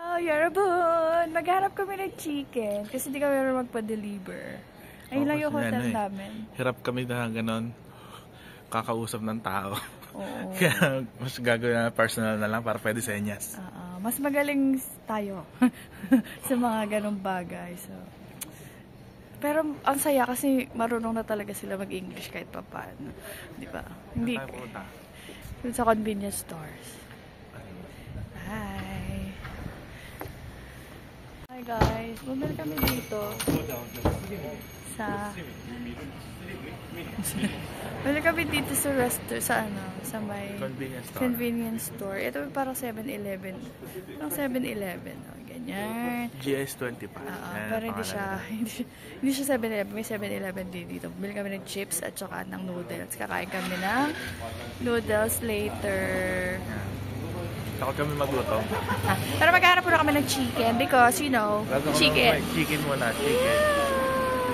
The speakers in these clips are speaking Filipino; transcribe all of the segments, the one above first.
Oh, Yarabun! Maghanap kami ng chicken kasi hindi kami meron magpa-deliver. Ayun lang yung hotel namin. Hirap kami na gano'n kakausap ng tao. Oo. Kaya mas gagawin na personal na lang para pwede sa inyas. Mas magaling tayo sa mga ganong bagay. So. Pero ang saya kasi marunong na talaga sila mag-English kahit pa paano. Di ba? Hindi. Sa convenience stores. Hi! Hi guys! Bumili kami dito. Bumili kami dito sa sa may convenience store. Ito parang 7-Eleven. Parang 7-Eleven. Ganyan. GS20 pa. Pero hindi siya 7-Eleven. May 7-Eleven dito. Bumili kami ng chips at saka ng noodles. Kakain kami ng noodles later. Takot kami magluto. Pero maghanap muna kami ng chicken because, you know, chicken. Chicken muna, chicken.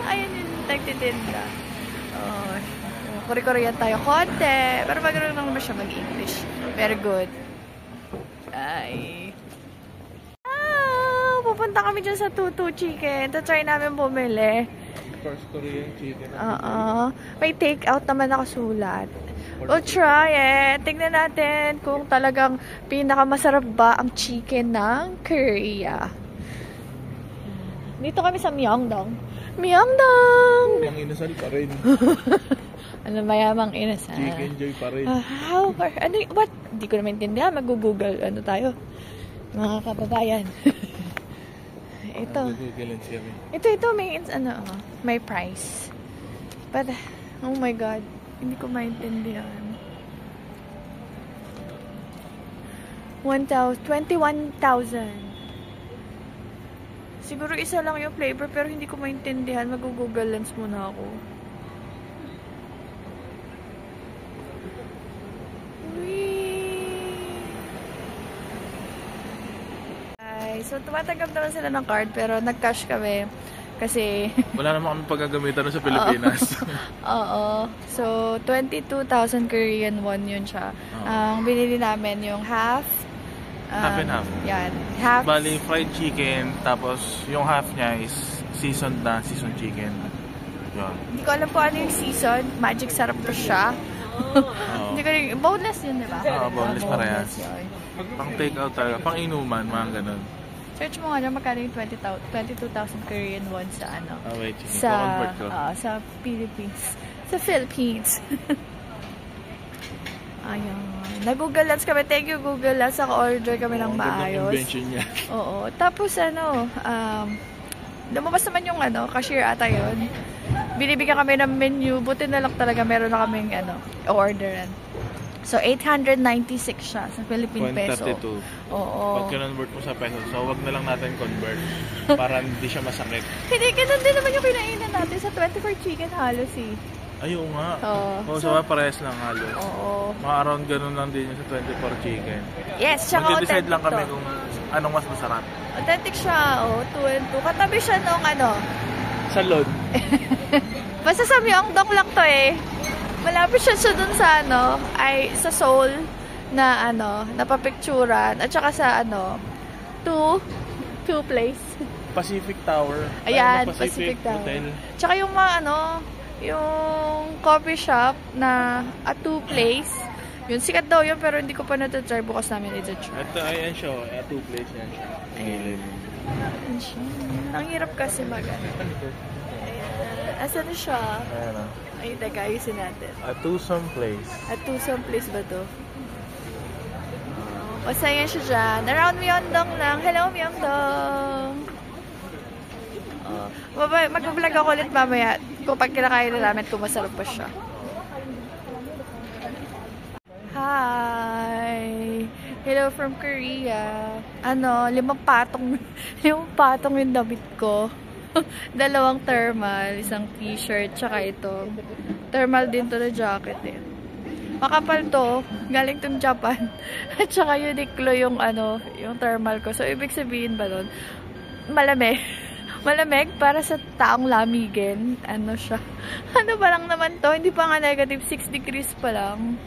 Ayun yung nagtitinda. Oh, kuri-kuriyan tayo konti. Pero magano'n naman siya mag-English. Very good. Ay. Pupunta kami dyan sa Tutu Chicken. Try namin bumili. First Korean chicken. May take-out naman nakasulat. We'll try it. Tingnan natin kung talagang pinakamasarap ba ang chicken ng Korea. Dito kami sa Myeongdong. Myeongdong! Ang inasal pa rin. Ano mayamang inasal? Chicken joy pa rin. What? Hindi ko naman intindihan. Mag-google. Ano tayo? Mga kababayan. Ito. Ito may price. But, oh my God. Hindi ko maintindihan. 21,000. Siguro isa lang yung flavor pero hindi ko maintindihan. Mag-Google Lens muna ako. So, tumatanggap naman sila ng card pero nag-cash kami kasi wala naman kami paggagamitan sa Pilipinas. Oo. So, 22,000 Korean won yun siya. Ang binili namin yung half. Half and half. Yan. Half. Bali, fried chicken. Tapos, yung half niya is seasoned chicken. Yun. Hindi ko alam po ano yung season. Magic sarap pa siya. Hindi ko rin. Boneless yun, di ba? Boneless parehas. Pang take-out talaga. Pang inuman, mga ganun. Search mo nga na magkano yung 22,000 Korean won sa wait. Sa Philippines. Sa Philippines. Ayun. Nag-Google Lens kami. Thank you, Google Lens. Naka-order kami ng maayos. Invention niya. Oo. Tapos lumabas naman yung cashier ata yun. Binibigyan kami ng menu. Buti na lang talaga meron na kaming orderan. So, 896 siya sa Philippine peso. 132. Oo. Pag kinonvert mo sa peso, so wag na lang natin convert para hindi siya masakit. Hindi, ganun din naman yung kinainan natin sa 24 chicken halos eh. Ayun nga. So, parehas lang halos. Oo. Mga around ganun lang din yung sa 24 chicken. Yes, siya authentic mag-decide lang kami kung anong mas masarap. Authentic siya, 2 and 2. Katabi siya nung Salon. Basta sa Myeongdong lang to eh. Malapit siya dun sa sa Seoul na napapicturan at saka sa two place. Pacific Tower. Ayan, Pacific Tower. Hotel. Tsaka yung yung coffee shop na two place. Yun, sikat daw yun pero hindi ko pa na-try. Bukas namin i-try. Ito, ayan siya. Two place yan siya. Ayan siya. Ang hirap kasi asan na siya? Ayan Ay, teka, ayusin natin. Tusam Place. Tusam Place ba to? Basta yan siya dyan. Around Myeongdong lang. Hello, Myeongdong! Mag-vlog ako ulit mamaya kung pag kinakain na namin kung masarap pa siya. Hi! Hello from Korea. 5 patong yung damit ko. 2 thermal, isang t-shirt, tsaka ito. Thermal din to na jacket eh. Makapal to, galing tong Japan. At tsaka Uniqlo yung thermal ko. So, ibig sabihin ba nun? Malamig. Malamig para sa taong lamigin. Siya. Ba lang naman to? Hindi pa nga negative 6 degrees pa lang.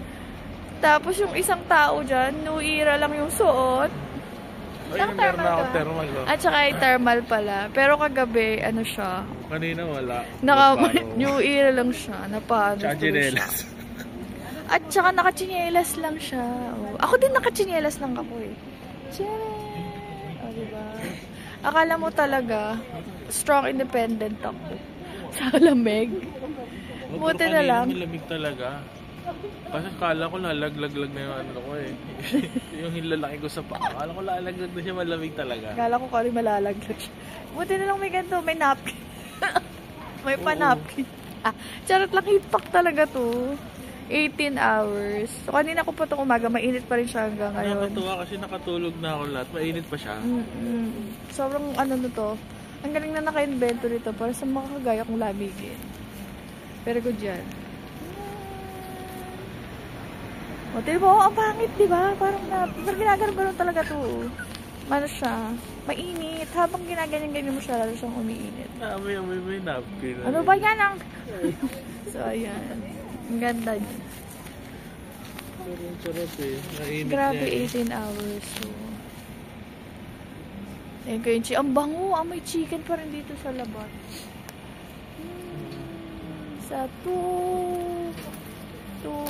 Tapos yung isang tao dyan, New Era lang yung suot. Ayun, meron na ako thermal. Oh. At saka ay thermal pala. Pero kagabi, ano siya? Kanina wala. New Era lang siya. Napaano Tsaka siya. chinelas. At saka nakachinelas lang siya. Oh. Ako din nakachinelas lang ako eh. Chinelas. Oh, diba? Akala mo talaga, strong independent ako. Sa lamig. Buti na lang. Malamig talaga. Kasi kala ko lalaglag na yung ano ko eh. Yung hilalaki ko sa paa. Kala ko lalaglag na siya, malamig talaga. Kala ko kari malalaglag siya. Buti na lang may ganito, may napkin. May panapkin. Charot lang, heatpack talaga to. 18 hours. So, kanina ko pa itong umaga, mainit pa rin siya hanggang ngayon. Nakakatuwa kasi nakatulog na ako lahat. Mainit pa siya. Sobrang ano na to. Ang galing na naka-invento nito para sa mga kagaya kong lamigin. Very good yan. O, tignan mo, ang pangit, diba? Parang ginaganon talaga to. Ano siya? Mainit. Habang ginaganyan-ganyan mo siya, lalo siyang umiinit. Amoy may napkin. Ano ba yan ang... So, ayan. Ang ganda niya. Pero ang sarap eh. Mainit Grabe, niya 18 hours. So. Ayun ko yung ang bango. May chicken pa rin dito sa labas. Sa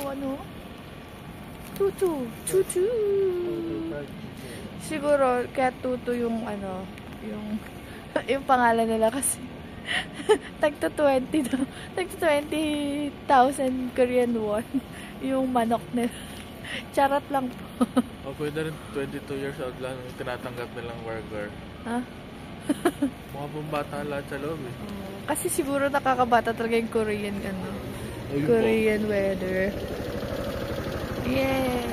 ano? Tutu. Siguro, kaya Tutu yung ano, yung pangalan nila kasi tagto 20,000 Korean won yung manok nila. Charot lang po. Pwede rin 22 years old lang tinatanggap nilang burger. Ha? Mga bata lahat sa loob eh. Kasi siguro nakakabata talaga yung Korean ano. Korean weather. Yay!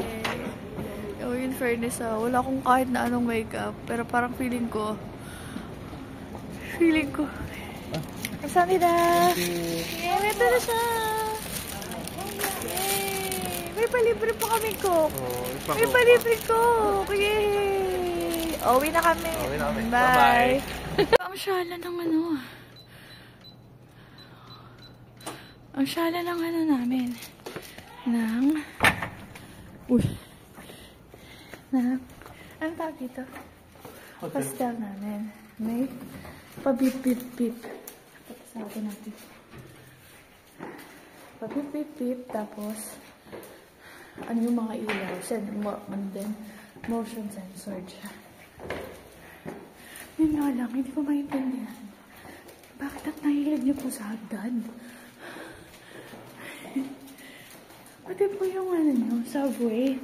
Oh, in fairness wala akong kahit na anong makeup. Pero parang feeling ko. Kamsahamnida! Yay! Ito na siya! Yay! May palibre pa kami ko. May palibre ko. Yay! Uwi na kami. Bye! Ang syala ng ano. Ang syala ng ano namin. Ano tawag dito? Hostel namin. May pabip-bip-bip. Patasabi natin. Pabip-bip-bip. Tapos, ano yung mga ilaw? And then, motion sensor siya. Yun nga lang, hindi ko maintindihan. Bakit ang nahilig niyo po sa hagdan? Pati po yung ano nyo, subway.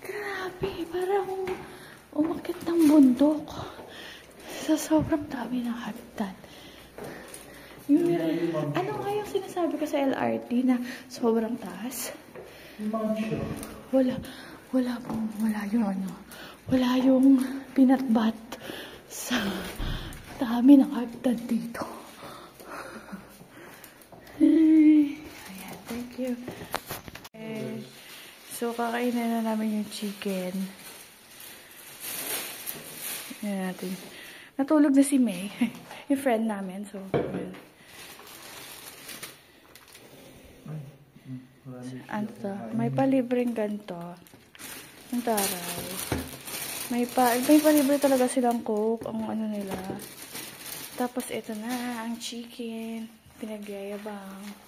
Grabe, parang umakit ng bundok. Sa sobrang dami ng hagdan. Ano nga yung sinasabi ko sa LRT na sobrang taas? Wala yung pinatbat sa dami ng hagdan dito. Ayan, thank you. So, kakainin na namin yung chicken. Ayan natin. Natulog na si May. Yung friend namin. So, ayan. Ano to? May palibreng ganito. Ang taray. May palibre talaga silang coke. Ang ano nila. Tapos, ito na. Ang chicken. Pinagyayabang.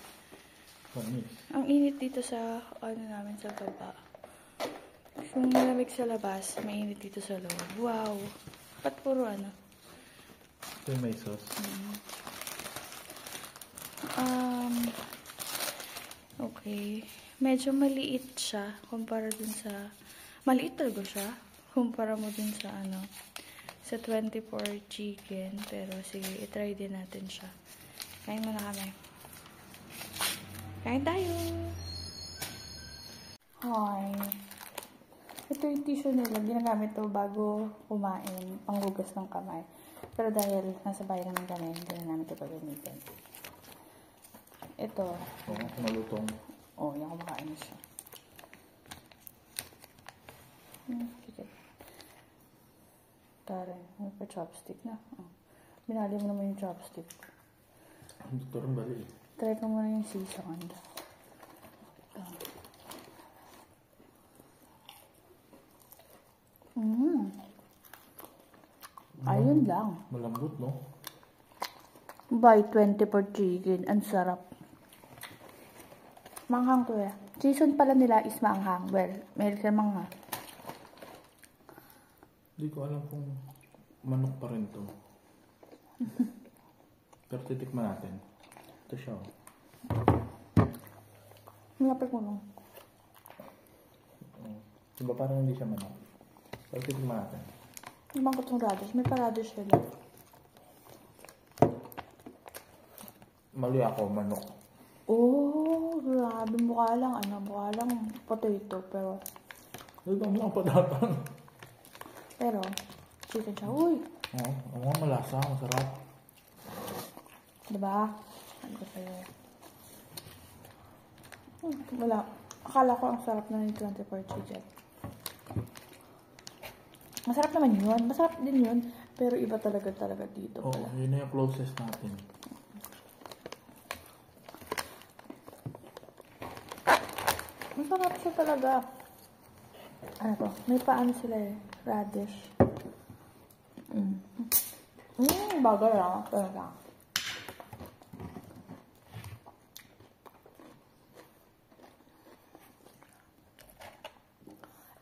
Ang init dito sa ano namin sa baba. Yung malamig sa labas, mainit dito sa loob. Wow! Ba't puro ano? Ito may sauce. Okay. Medyo maliit siya kumpara dun sa... Maliit talaga siya kumpara mo dun sa ano sa 24 chicken. Pero sige, itry din natin siya. Kain muna kami. Kain tayo! Hi! Ito yung tissue nila. Ginagamit to bago kumain. Panghugas ng kamay. Pero dahil nasa bahay naman kami, hindi na namin ito pagamitin. Ito. Malutong. Yung kumakain na siya. Tara, may pa chopstick na. Binali mo naman yung chopstick. Ang doktor ang bali. Try ko muna yung sisang. Yun lang. Malambot, no? Buy 20 for chicken. Ang sarap. Manghang to eh. Season pala nila is manghang. Well, meron siya manghang. Hindi ko alam kung manok pa rin to. Pero titikman natin. Ito siya, oh. Malapit mo lang. Diba parang hindi siya manok? Pero titikman natin. Lumangkot yung radish. May pa-radish sila. Mali ako, manok. Oh, grabe. Mukha lang, mukha lang potato. Pero, Ito mo ang padatang. pero, chicken siya. Uy! Oo, malasa. Masarap. Diba? Ano ko sa'yo? Wala. Akala ko ang sarap na yung 24 chicken. Masarap naman yun. Masarap din yun. Pero iba talaga dito. Oo, yun na yung closest natin. Masarap siya talaga. Ano to? May paano sila eh. Radish. Bagal lang. Talaga.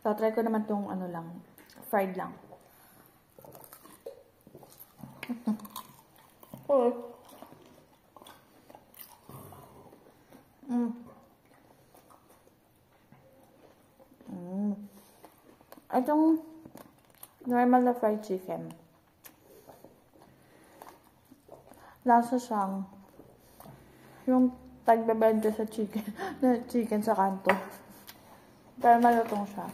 So, try ko naman tong ano lang. Fried lang. Oh. Itong normal na fried chicken. Lasa siyang yung tagbebenta sa chicken, na chicken sa kanto. Pero malutong siya.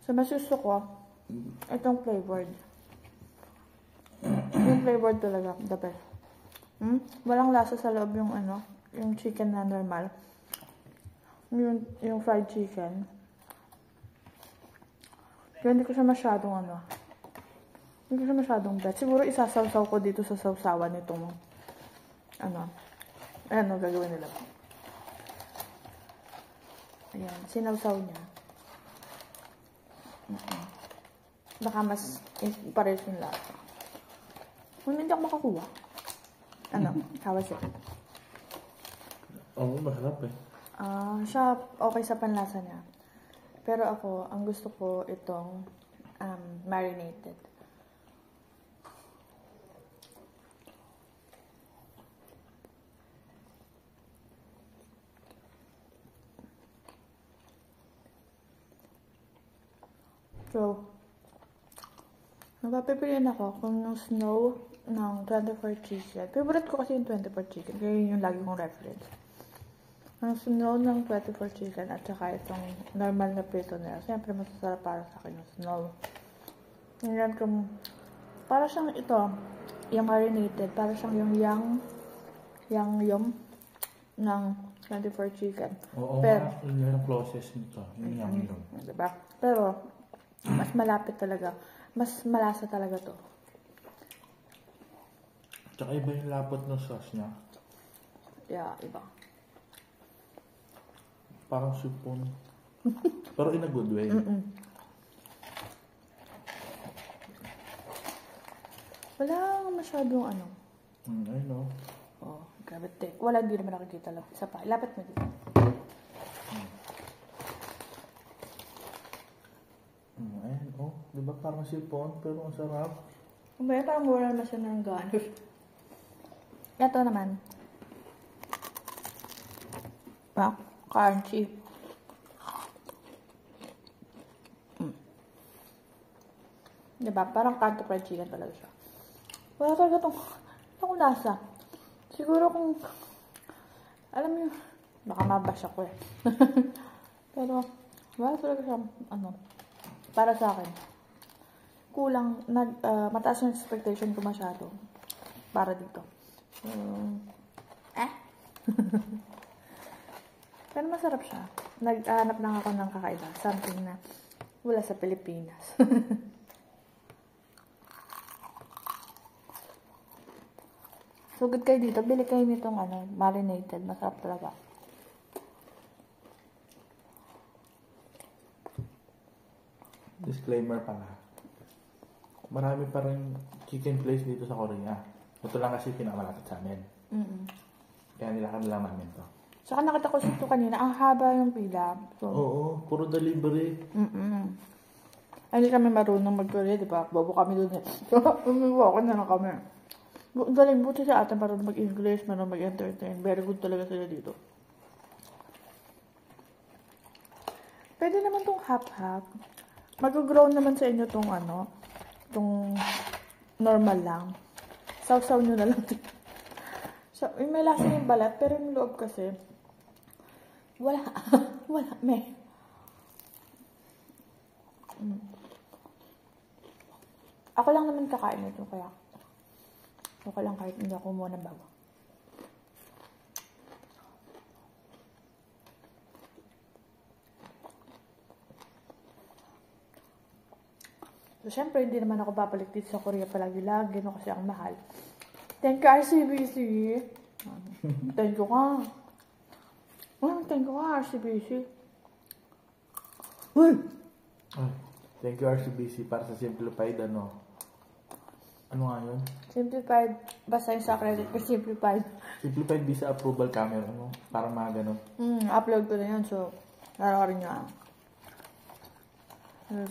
So, mas gusto ko itong flavored. Yung flavored talaga, the best. Walang lasa sa loob yung yung chicken na normal. Yung fried chicken. Kaya hindi ko siya masyadong hindi ko siya masyadong bet. Siguro isasawsaw ko dito sa sawsawan nitong gagawin nila. Ayan, sinawsaw niya. Baka mas pares yung lasa. Kung hindi ako makakuha. How was it? Oo, masarap eh. Siya okay sa panlasa niya. Pero ako, ang gusto ko itong marinated. So, napapipiliin ako kung yung snow ng 24 chicken. Favorite ko kasi yung 24 chicken. Kaya yun yung lagi kong reference. Ang snow ng 24 chicken at saka itong normal na prito nila. Siyempre, masasarap para sa akin yung snow. Ngayon kung, para siyang ito, yung marinated, para siyang yung yum ng 24 chicken. Oo, pero, yun yung closest nito. Yung yum. Diba? Pero, mas malapit talaga. Mas malasa talaga to. Tsaka iba yung lapot ng sauce niya. Yeah, iba. Parang sipon. Pero in a good way. Wala masyadong I know. Oh, grabe take. Wala, hindi naman nakikita lang. Isa pa. Lapit mo dito. Ayan, diba parang sipon, pero ang sarap. Kumbaga parang wala naman siya ng ganos. Ito naman. Crunchy. Diba? Parang kanto fried chicken talaga siya. Wala talaga itong lasa. Siguro kung, alam mo yun, baka mabash ako eh. Pero, wala talaga siya, para sa akin. Kulang, mataas yung expectation ko masyado. Para dito. So, Pero masarap siya. Naghanap lang ako ng kakaiba. Something na wala sa Pilipinas. So, good kayo dito. Bili kayo nitong marinated. Masarap talaga. Disclaimer pala. marami pa rin chicken place dito sa Korea. Ito lang kasi pinakamalapit sa amin. Kaya nilakad lang namin to. Saka nakita ko ito kanina, ang haba ng pila. So, Oo, puro delivery. Ay, hindi kami marunong mag-Korea, di ba? Bobo kami doon eh. So, umiwako na lang kami. Galing, buti sa atin marunong mag-English, marunong mag-entertain. Very good talaga sila dito. Pwede naman tong half-half. Mag-grow naman sa inyo tong ano, tong normal lang. Saw-saw nyo na lang. So, may lasa yung balat, pero yung loob kasi, wala. Wala, may. Ako lang naman kakain ito, kaya okay lang kahit hindi ako muna bago. So, syempre, hindi naman ako babalik dito sa Korea palagi-lagi, no, kasi ang mahal. Thank you, RCBC. Thank you ka. Thank you ka, RCBC. Uy! Ay, thank you RCBC para sa simplified ano. Ano nga yun? Simplified. Basta yung sa credit ko, simplified. Simplified visa approval camera, ano? Parang mga ganun. Upload ko na yun, so, nararin nyo.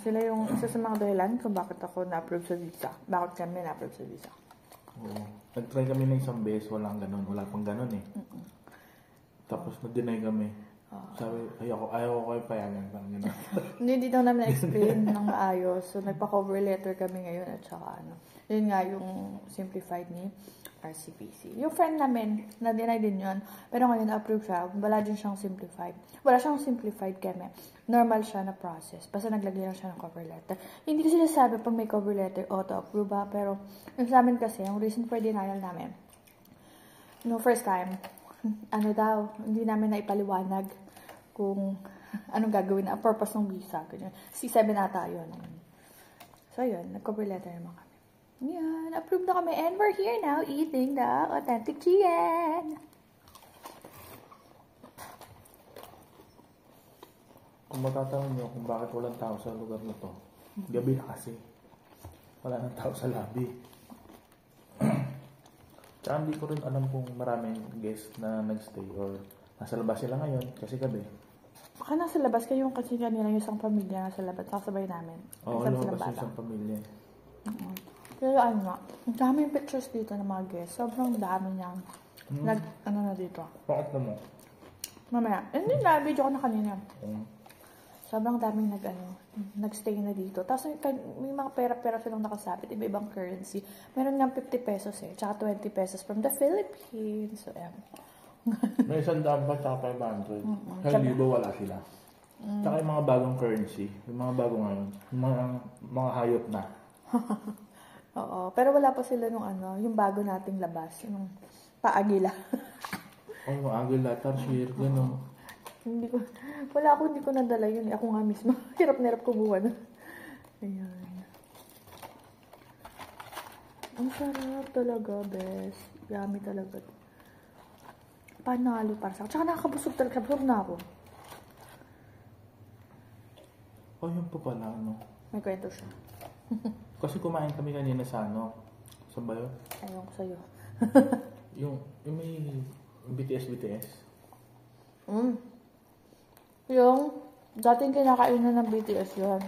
Sila yung isa sa mga dahilan kung bakit ako na-approve sa visa. Bakit kami na-approve sa visa. Oo. Nag-try kami na isang beses, walang ganun. Wala pang ganun eh. Tapos nag-deny kami. Sabi, ayaw ko kayo payagan. Parang ganun. Hindi daw namin na-explain ng maayos. So, nagpa-cover letter kami ngayon at saka ano. Yun nga yung simplified ni RCBC. Yung friend namin, na-deny din yun. Pero ngayon na-approve siya. Wala din siyang simplified. Wala siyang simplified keme. Normal siya na process. Basta naglagay lang siya ng cover letter. Hindi kasi sinasabi pag may cover letter, auto-approve ba? Pero yung sa amin kasi, yung reason for denial namin, no, first time, ano daw, hindi namin na ipaliwanag kung anong gagawin na purpose ng visa. Ganyan. C7 ata yun. So yun, nag-cover letter naman kami. Yan, approved na kami. And we're here now eating the authentic chicken. Kung matatanong nyo kung bakit walang tao sa lugar na to, gabi na kasi. Wala nang tao sa lobby. Tsaka hindi ko rin alam kung maraming guests na nagstay or nasa labas sila ngayon kasi gabi. Baka nasa labas kayo kasi kanina yung isang pamilya nasa labas. Sasabay namin. Oo, lumabas yung isang pamilya. Pero ano nga, ang daming pictures dito ng mga guests. Sobrang dami niyang ano na dito. Bakit naman? Mamaya. Hindi na, video ko na kanina. Sobrang daming nagstay na dito. Tapos may mga pera-pera silang nakasabit, iba-ibang currency. Meron nga 50 pesos eh, tsaka 20 pesos from the Philippines. So, May 100 pa tsaka 500. Sa libo wala sila. Tsaka yung mga bagong currency, yung mga bago ngayon, yung mga hayop na. Oo, pero wala pa sila nung yung bago nating labas, yung paagila. Oo, agila, tarsier, gano'n. Hindi ko nadala yun. Ako nga mismo. Hirap na hirap kumuha na. Ayan. Ang sarap talaga, bes. Yummy talaga. Panalo para sa akin. Tsaka nakakabusog talaga. Busog na ako. Oh, yun pa pala, ano. May kwento siya. Kasi kumain kami kanina sa saan ba yun? Ayaw ko sa'yo. yung may BTS. Yung dating kinakainan ng BTS yun.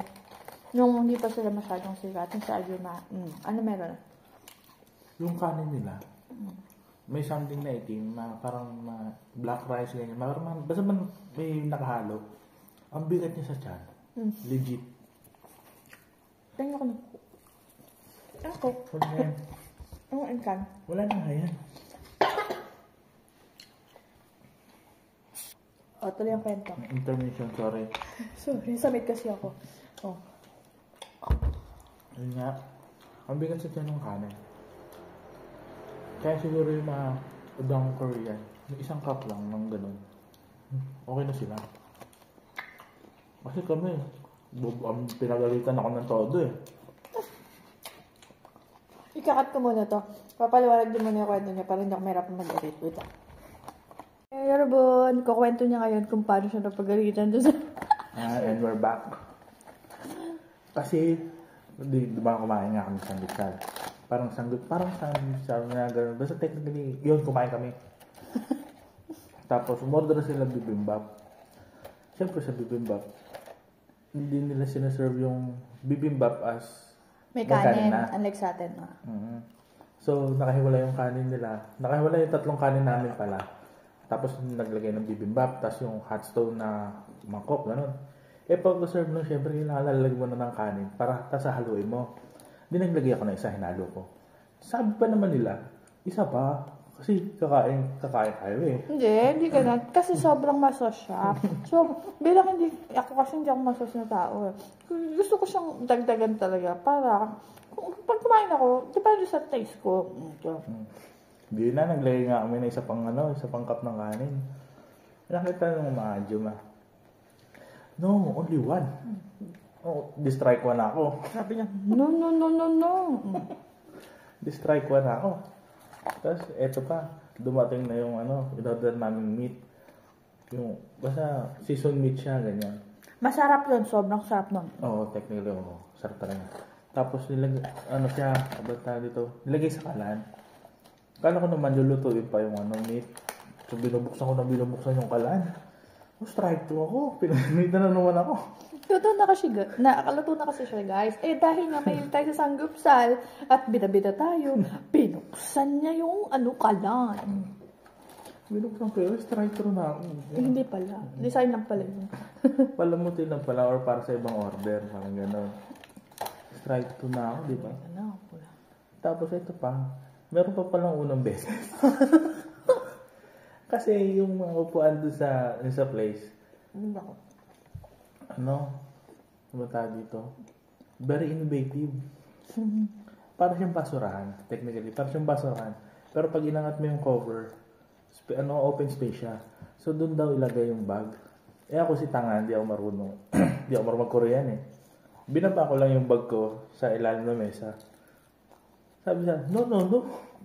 Yung hindi pa sila masyadong sikat. Yung sa Ayuna. Ano meron? Yung kanin nila. May something na itim, parang black rice, ganyan. Basta man may nakahalo. Ang bigat niya sa tiyan. Legit. Tingnan ko na. Ako. Wala na yan. Ang ikan. Wala na nga yan. O, tuloy ang kwento. Intermission, sorry. Sorry, sabit kasi ako. Oh. Yun nga. Ang bigat sa tiyan ng kanin. Kaya siguro yung mga ibang Korean, yung isang cup lang ng ganun. Okay na sila. Kasi kami, pinagalitan ako ng todo eh. Ikakat ko muna to. Papaliwanag din muna yung kwento niya para hindi ako mahirap mag-edit. Wait lang. Hey, Robon, kukwento niya ngayon kung paano siya napagalitan doon sa... And we're back. Kasi, Di ba kumain nga kami sa sanggitsal? Parang sanggitsal na gano'n. Basta technically, yun, kumain kami. Tapos, umorder sila bibimbap. Siyempre sa bibimbap, hindi nila sinaserve yung bibimbap as May kanin, na. unlike sa atin. Mm-hmm. So, nakahiwala yung kanin nila. Nakahiwala yung 3 kanin namin pala. Tapos, naglagay ng bibimbap, tapos yung hot stone na mangkok, gano'n. Pag-serve nun, syempre, lalagay mo na ng kanin para tapos haluin mo. Hindi naglagay ako ng isa, hinalo ko. Sabi pa naman nila, isa pa. Kasi kakain tayo eh. Hindi ganun. Kasi sobrang masos siya. So, bilang kasi hindi ako masos na tao eh. Gusto ko siyang dagdagan talaga para, pag kumain ako, depende sa taste ko. Hindi na, naglagay nga kami na isa pang cup ng kanin. Nakita nung maadyo ma. No, only one. Oh, distrike one ako. Sabi niya, no. Distrike one ako. Tapos, eto pa, dumating na yung in-order naming meat. Yung, basta, season meat siya, ganyan. Masarap yun, sobrang sarap nun. Oo, technically, sarap talaga. Tapos, nilagay sa kalan. Kala ko naman, lulutuin pa yung meat. So, binubuksan yung kalan. Strike 2 ako. Pinagamitan na naman ako. Nakaluto na kasi siya, guys. Dahil nga may tayo sa sanggupsal at bida-bida tayo, binuksan niya yung kalan. Binuksan ko yun, strike 2 na ako. Hindi pala. Design lang pala yun. Palamutin lang pala or para sa ibang order. Parang gano'n. Strike 2 na ako, di ba? Tapos ito pa, meron pa palang unang beses. Kasi yung mga upuan doon sa place, dito, very innovative. Para siyang basurahan, technically. Para siyang basurahan. Pero pag inangat mo yung cover, open space siya. So, doon daw ilagay yung bag. Ako si tanga, hindi ako marunong. Hindi ako marunong mag-Korean eh. Binaba ko lang yung bag ko sa ilalim ng mesa. Sabi niya, no.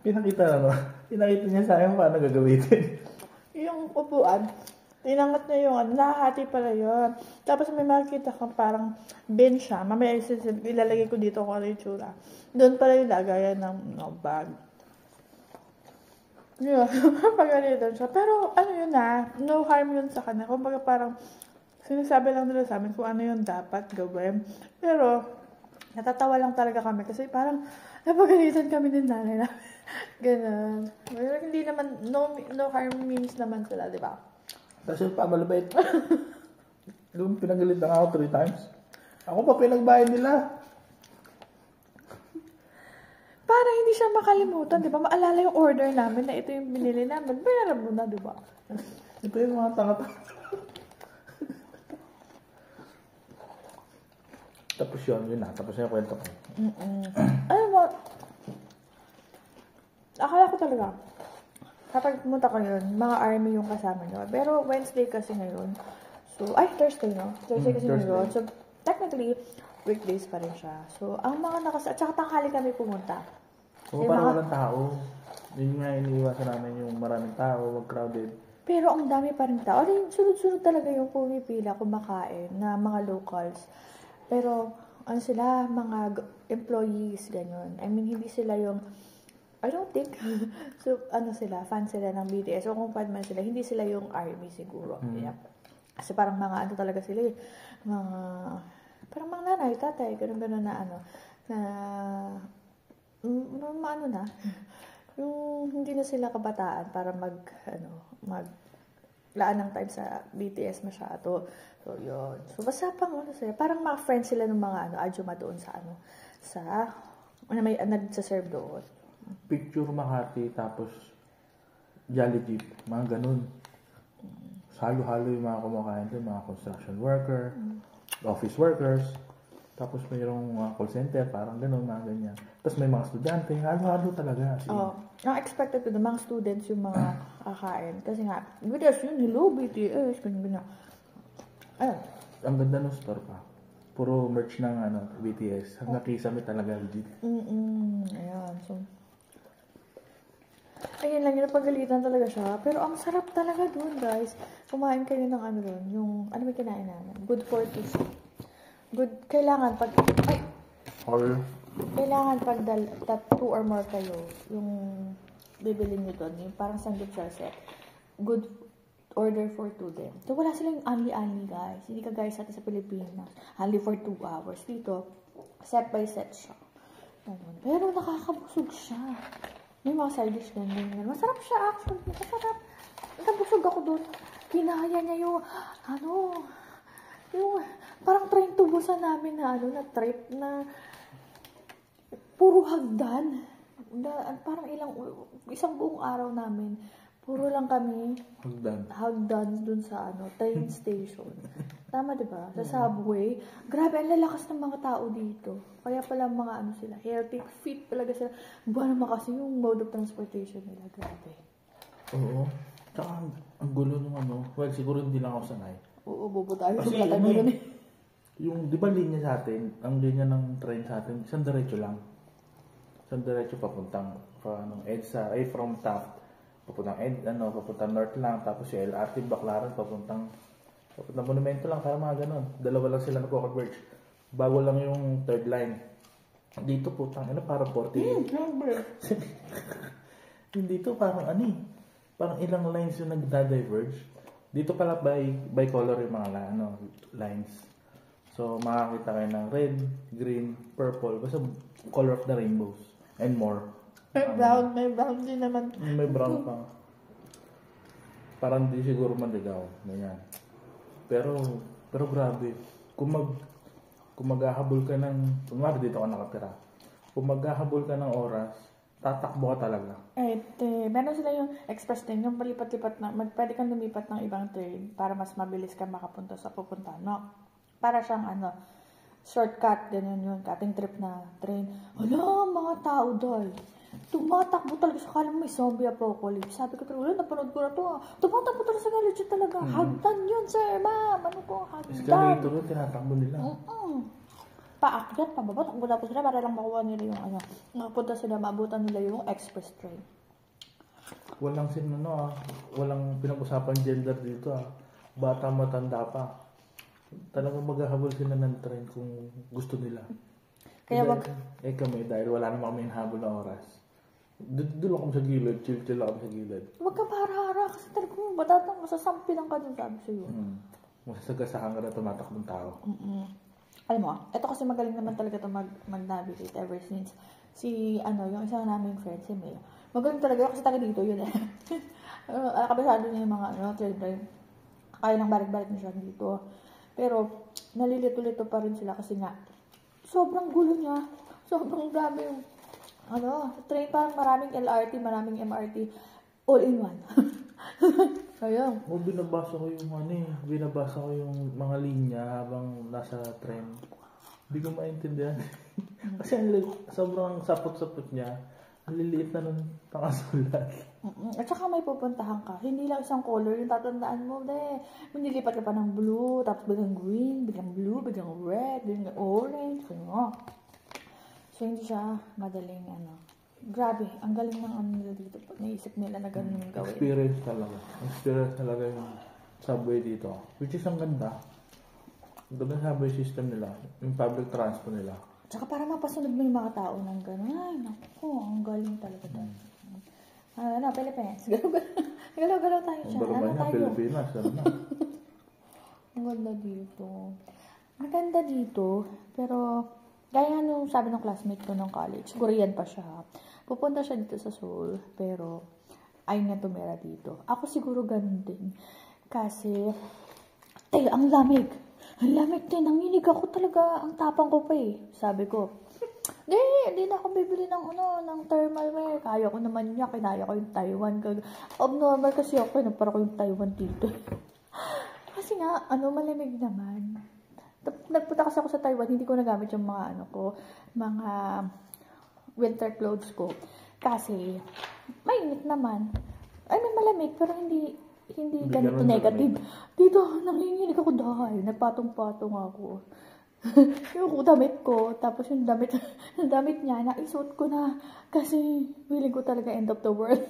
Pinakita niya sa akin paano gagamitin. Yung upuan, tinangat niya yung nahahati pala yun. Tapos may makikita kang parang bin siya. Mamaya ilalagay ko dito kung ano yung tsura. Doon pala yung lagayan ng bag. Yeah, pag-alitan siya. Pero yun no harm yun sa kanya. Kumbaga parang sinasabi lang nila sa amin kung ano yung dapat gawin. Pero natatawa lang talaga kami kasi parang napagalitan kami ng nanay namin. Ganun. Pero hindi naman, no harm means naman sila, di ba? Tapos yung pamalabait. Doon pinagalit na ako 3 times. Ako pa pinagbayad nila. Para hindi siya makalimutan, di ba? Maalala yung order namin na ito yung binili namin. Bayaran mo na, di ba? Ito yung mga tanga-tanga. Tapos yun na. Tapos yung kwento ko. Ano mo? Akala ko talaga, kapag pumunta ko yun, mga army yung kasama nyo. Pero Wednesday kasi ngayon. So, Thursday, no? Thursday kasi ngayon. So, technically, weekdays pa rin siya. So, ang mga tsaka tanghali kami pumunta. So, parang walang tao. Yun nga iniiwasan namin yung maraming tao, crowded. Pero ang dami pa rin tao. Sunod-sunod talaga yung pumipila, kumakain na mga locals. Pero, sila, mga employees, ganyan. I mean, hindi sila yung I don't think. So, sila, fan sila ng BTS. O kung fan man sila, hindi sila yung army siguro. Yeah. Kasi parang mga talaga sila eh. Parang mga nanay, tatay, gano'n na na. Yung hindi na sila kabataan para laan ng time sa BTS masyado. So, yun. So, basta pang sila. Parang mga friends sila ng mga adyuma doon may nagsaserve doon. Picture Makati, tapos Jolly Jeep, mga ganun. Halo-halo yung mga kumakain doon, mga construction worker, office workers, tapos mayroong call center, parang ganun, mga ganyan. Tapos may mga estudyante, halo-halo talaga. Ang expected ko mga students yung mga kakain. Kasi nga, BTS yun, hello BTS, ganyan. Ayun. Ang ganda ng store pa. Puro merch ng BTS. Hanggang kisame talaga legit. Ayan, so ayun lang, napagalitan talaga siya. Pero ang sarap talaga dun, guys. Kumain kayo ng yung, may kinain namin? Good for to see. Good, kailangan, Or, Kailangan pag 2 or more kayo, yung bibili nyo doon, yung parang sanduchar set, good order for 2 din. So, wala silang only guys. Hindi ka guys sa Pilipinas. Only for 2 hours. Dito, set by set siya. Ganun. Pero nakakabusog siya. May mga side dish ganyan. Masarap siya actually. Masarap. Nabusog ako doon. Kinaya niya yung, yung parang train tubusan namin na, na trip na puro hagdan. Parang isang buong araw namin. Puro lang kami hagdan dun sa train station. Tama, diba? Sa subway. Grabe, ang lalakas ng mga tao dito. Kaya pala mga sila, healthy, fit talaga sila. Buwan naman kasi yung mode of transportation nila. Grabe. Oo. Tsaka, ang gulo nung well, siguro hindi lang ako sanay. Oo, bobo tayo. Kasi yung, di ba linya sa atin, ang linya ng train sa atin, isang diretso lang. Isang diretso papuntang, EDSA, from Taft. Papuntang north lang, tapos yung LRT Baclaran papuntang Monumento lang, para mga ganon. Dalawa lang sila nagko-converge. Bago lang yung third line. Dito putang, parang 40. Yung dito parang parang ilang lines yung nagda-diverge. Dito pala by color yung mga lines. So makakita kayo ng red, green, purple, basta color of the rainbows and more. May brown din naman. May brown pa. Parang di siguro manligaw. Ganyan. Pero grabe. Kung maghahabol ka ng, kunwari dito ka nakatira. Kung maghahabol ka ng oras, tatakbo ka talaga. Meron sila yung express train, yung palipat-lipat na, pwede kang lumipat ng ibang train para mas mabilis ka makapunta sa pupunta, no? Para siyang shortcut, ganyan yun, cutting trip na train. Mga tao doon. Tumatakbo talaga sa kalang may zombie apocalypse. Sabi ko talaga, napanood ko na to. Tumatakbo talaga sa legit talaga. Hagdan yun, sir, ma'am. Hagdan? Escalator yun, tinatakbo nila. Paakyat, pababa, takbo na po sila para lang makuha nila yung mapunta sila, maabutan nila yung express train. Walang walang pinag-usapan gender dito Bata, matanda pa. Talagang maghahabol sila ng train kung gusto nila. Kaya kami, dahil wala naman kami habol na oras. Doon ako sa gilid, chill ako sa gilid. Huwag ka para kasi talagang batatang masasampi lang ka dun, sabi sa'yo. Masasagasahan ka na tumatakbong tao. Alam mo, ito kasi magaling naman talaga ito mag-navigate ever since yung isa naming friend, si May. Magaling talaga kasi taga dito yun kabisado niya yung mga train. Kaya nang balik-balik na siya dito. Pero, nalilito-lito pa rin sila kasi nga, sobrang gulo niya. Sobrang dami yung, train, parang maraming LRT, maraming MRT, all in one. Kaya. Binabasa ko yung mga linya habang nasa train. Hindi ko maintindihan. Kasi sobrang sapot-sapot niya. Ang liliit na nun pakasulat. At saka may pupuntahan ka. Hindi lang isang color yung tatandaan mo. Manilipat ka pa ng blue, tapos biglang green, biglang blue, biglang red, biglang orange. So, hindi siya madaling Grabe, ang galing ng nila dito. Naisip nila na ganun yung gawin. Experience talaga yung subway dito. Which is ang ganda. Ang ganda subway system nila. Yung public transport nila. Tsaka para mapasunod mo yung mga tao ng gano'n. Ay, naku, ang galing talaga doon. Pilipinas. Galaw-galaw tayo siya. Pilipinas. Ang ganda dito. Maganda dito, pero gaya nung sabi ng classmate ko nung college, Korean pa siya. Pupunta siya dito sa Seoul, pero ayaw niya tumira dito. Ako siguro ganun din. Kasi, ang lamig. Ang lamig din. Nanginig ako talaga. Ang tapang ko pa Sabi ko, hindi na ako bibili ng thermal wear. Kaya ko naman niya. Kinaya ko yung Taiwan. Abnormal kasi ako. Para ko yung Taiwan dito. Kasi nga, malamig naman. Nagpunta kasi ako sa Taiwan. Hindi ko nagamit yung mga winter clothes ko. Kasi, mainit naman. May malamig, pero hindi ganito negative. Dito, nanginginig ako dahil nagpatong-patong ako. Yung damit ko, tapos yung damit niya, naisuot ko na kasi feeling ko talaga end of the world.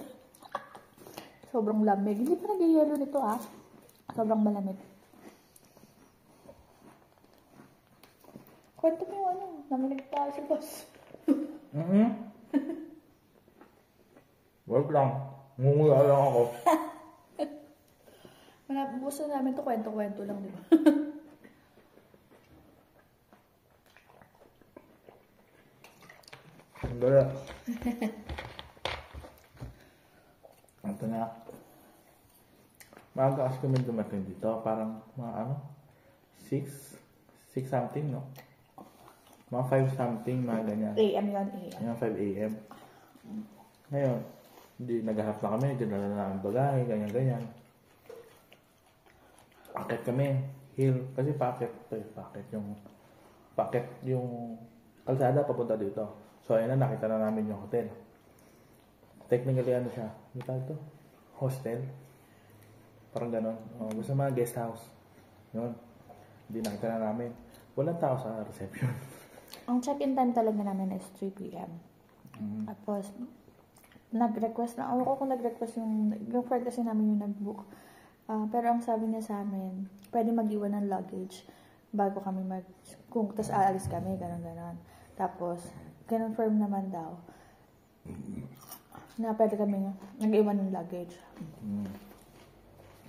Sobrang lamig. Hindi pa nag-yelo nito Sobrang malamig. Kwento mo yung ano, naminig tayo sa bus. Wait lang. Ngunguya lang ako. Gusto namin to kwento-kwento lang, di ba? Gala. Ito na. Maaga kasi kami dumating dito. Parang mga ano? 6 something, no? Mga 5 something, mga ganyan. AM yun, AM. Yung 5 a.m. Ngayon, hindi naghahanap na kami. Dinala na namin bagay, ganyan-ganyan. Packet kami. Hill. Kasi packet yung kalsada papunta dito. So, ayun na, nakita na namin yung hotel. Technically, ano siya? Ano tawag ito? Hostel. Parang ganon. Basta mga guest house. Yun. Hindi nakita na namin. Walang tao sa reception. Ang check-in time talaga namin is 3 p.m. Tapos, nag-request na, ako kung nag-request yung friend kasi namin yung nag-book. Pero ang sabi niya sa amin, pwede mag-iwan ng luggage bago kami tas aalis kami, ganon-ganon. Tapos, confirm naman daw na pwede kami nag-iwan ng luggage.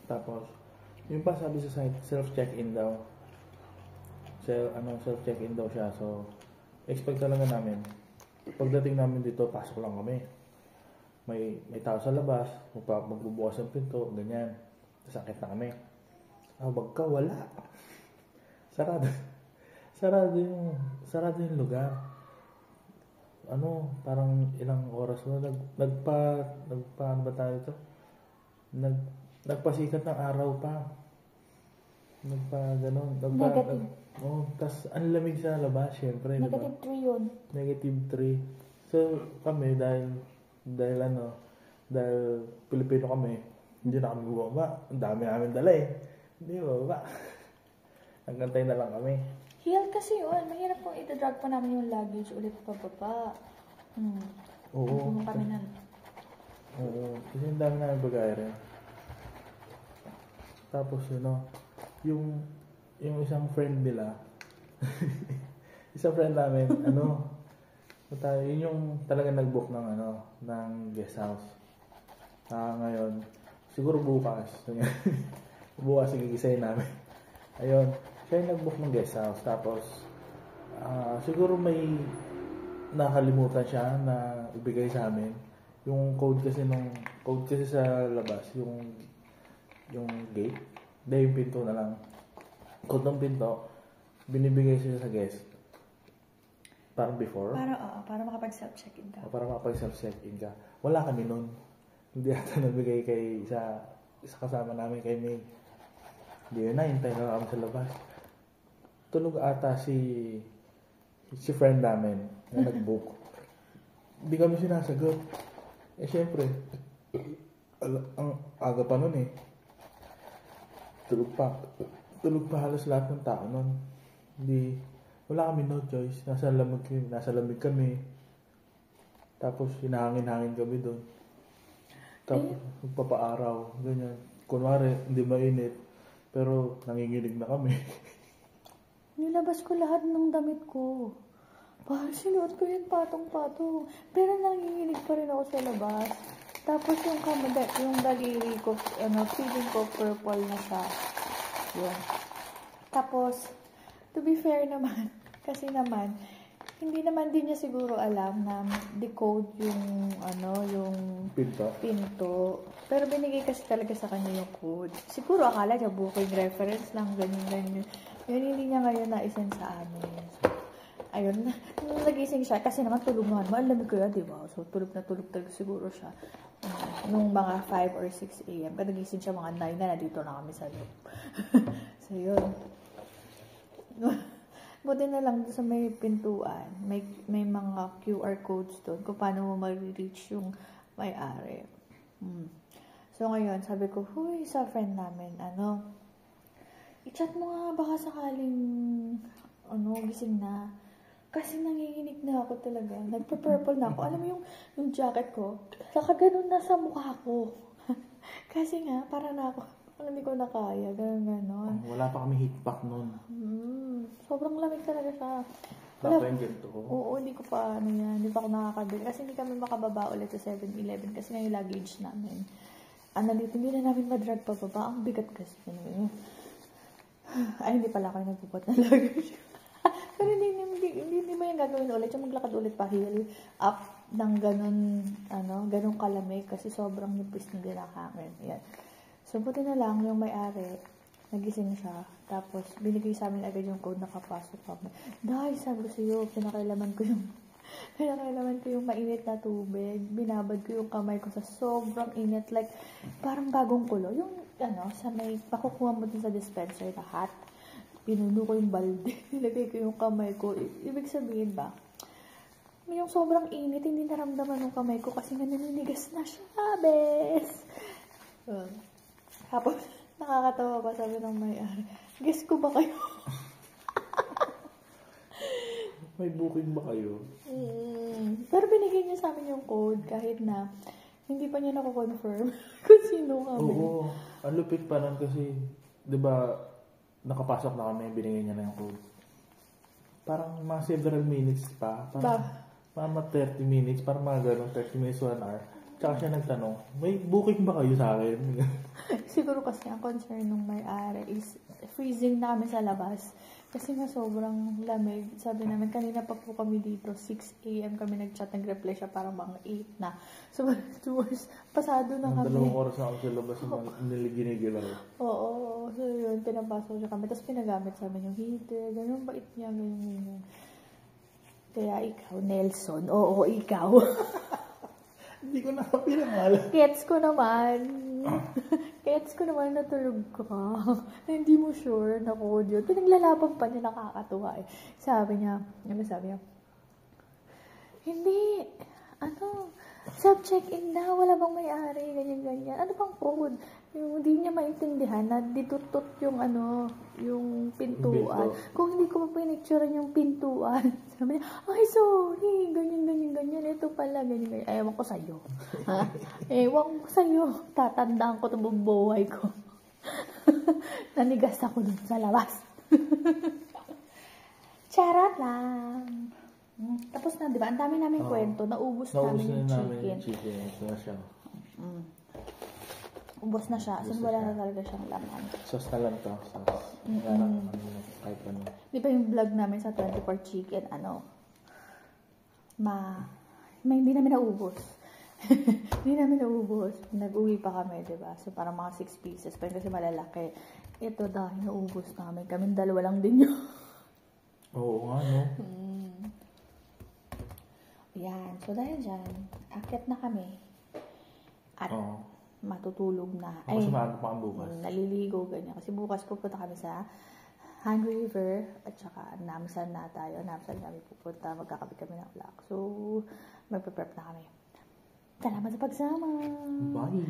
Tapos, yung pa sabi sa site, self-check-in daw. Self-check-in daw siya. So, expect talaga namin. Pagdating namin dito, pasok lang kami. May tao sa labas, magbubukas ng pinto, ganyan. Sakit na kami. Bagka, wala. Sarado yung lugar. Parang ilang oras na ano ba tayo ito? Nagpasikat ng araw pa. Negative. Tas ang lamig sa labas, syempre. Negative 3 yun. Negative 3. So, kami, dahil Pilipino kami, hindi na kami bumaba. Ang dami namin dala eh. Hindi bumaba. Nagkantay na lang kami. Hill kasi yun. Mahirap kung itadrag pa namin yung luggage ulit pababa. Oo. Kami na. Oo. Kasi ang dami namin bagay rin. Tapos yung isang friend nila, isang friend namin, yun yung talaga nag-book ng guest house. Ngayon, siguro bukas gigisahin namin. Ayun, siya yung nag-book ng guest house. Tapos, siguro may nakalimutan siya na ibigay sa amin. Yung code kasi sa labas, yung gate, dahil yung pinto na lang. Code ng pinto, binibigay siya sa guest. Parang before. Para makapag-self-check-in ka. Para makapag-self-check-in ka. Wala kami nun. Hindi ata nabigay kay isa kasama namin kay May. Hindi yun na, hintay na kami sa labas. Tulog ata si friend namin na nag-book. Hindi kami sinasagot. Syempre, ang aga pa nun eh. Tulog pa halos lahat ng tao nun. Wala kami no choice. Nasa lamig kami. Tapos, hinahangin-hangin kami doon. Tapos, magpapaaraw. Ganyan. Kunwari, hindi mainit. Pero, nanginginig na kami. Nilabas ko lahat ng damit ko. Parang sinuot ko yun patong-patong. Pero nanginginig pa rin ako sa labas. Tapos yung daliri ko, feeling ko purple na siya. Yun. Tapos, to be fair naman, kasi naman, hindi naman din niya siguro alam na decode yung pinto. Pero binigay kasi talaga sa kanya yung code. Siguro akala niya booking reference lang, ganyan. Yun, hindi niya ngayon na-isend sa amin. So, ayun, nung nagising siya, kasi naman tulog naman, maalamig ko yan, diba? So, tulog na tulog talaga siguro siya. Nung mga 5 or 6 a.m. Pag nagising siya, mga 9 na, nandito na kami sa loob. So, yun. Buti na lang sa may pintuan, may mga QR codes doon kung paano mo ma-reach yung may-ari. So, ngayon, sabi ko, huy, sa friend namin, i-chat mo nga, baka sakaling, gising na. Kasi nanginginig na ako talaga. Nagpa-purple na ako. Alam mo yung jacket ko, nakaganon na sa mukha ko. Kasi nga, para na ako Parang hindi ko na kaya. Ganon. Wala pa kami heat pack nun. Sobrang lamig talaga siya. Wala pa yung ganito. Oo, hindi ko pa ano yan. Hindi pa ako nakakabili. Kasi hindi kami makababa ulit sa 7-Eleven. Kasi nga yung luggage namin. Dito, hindi na namin madrag pababa. Ang bigat kasi. Ay, hindi pala ako yung nagpupot ng luggage. Pero hindi mo yung gagawin ulit. Yung maglakad ulit pa hill up ng ganun kalamig. Kasi sobrang nipis na din ang hangin. Yan. So, buti na lang yung may-ari, nagising siya. Tapos, binigay sa amin agad yung code, nakapasok kami. Dahil, sabi ko sa'yo, pinakailaman ko yung mainit na tubig. Binabad ko yung kamay ko sa sobrang init. Like, parang bagong kulo. Yung, sa may, pakukuha mo din sa dispenser na hot. Pinuno ko yung balde. Nilagay ko yung kamay ko. Ibig sabihin ba, yung sobrang init, hindi naramdaman ng kamay ko kasi nga naninigas na siya, bes. Tapos, nakakatawa pa, sabi ng may-ari, guess ko ba kayo? May booking ba kayo? Pero binigay niya sa amin yung code kahit na hindi pa niya nako-confirm kung sino kami. Oo. Ang lupit pa nun kasi, di ba, nakapasok na kami, binigay niya na yung code. Parang mga several minutes pa. Parang mga 30 minutes, parang mga ganun, 30 minutes, 1 hour. Tsaka siya nagtanong, may booking ba kayo sa akin? Siguro kasi ang concern ng may-ari is freezing na kami sa labas. Kasi nga sobrang lamig. Sabi namin, kanina pa po kami dito, 6 a.m. kami nag-chat, nag-reply siya parang mga 8 na. So, 2 hours, pasado na kami. 2 oras na ako sa labas, niliginigil ako. Oo, so yun, pinapasok siya kami. Tapos pinagamit sa amin yung heater, ganun bait niya, ganyan. Kaya ikaw, Nelson, oo, ikaw. Hindi ko na pinangalan. Gets ko naman natulog ka. Hindi mo sure na code yun. Pinaglalaban pa niya, nakakatuwa eh. Sabi niya, hindi, self-check-in na, wala bang may-ari, ganyan-ganyan. Ano bang code? Yung hindi niya maintindihan na ditutot yung yung pintuan. Kung hindi ko pa pinicturean yung pintuan, sabi niya, ay sorry, ganyan. Ito pala, ganyan. Ewan ko sa'yo. Ha? Ewan ko sa'yo. Tatandaan ko ito bubuhay ko. Nanigas ako dun sa labas. Charot lang. Tapos na, di ba? Ang dami namin kwento. Naubos namin yung chicken. Ito na siya. Ubos na siya. Kasi wala na talaga siyang laman. Sauce na lang to. Kahit ano. Di ba yung vlog namin sa 24 chicken, hindi namin naubos. Hindi namin naubos. Nag-uwi pa kami, di ba? So, parang mga 6 pieces. Pero kasi malalaki. Ito dahil naubos namin. Kaming dalawa lang din yun. Oo nga, no? Yan. So, dahil dyan, akit na kami. At matutulog na. Kasi maaga pa ang bukas. Naliligo, ganyan. Kasi bukas pupunta kami sa Han River at saka Namsan na tayo. Namsan kami pupunta. Magkakabit kami ng vlog. So, magpe-prep na kami. Salamat sa pagsama! Bye!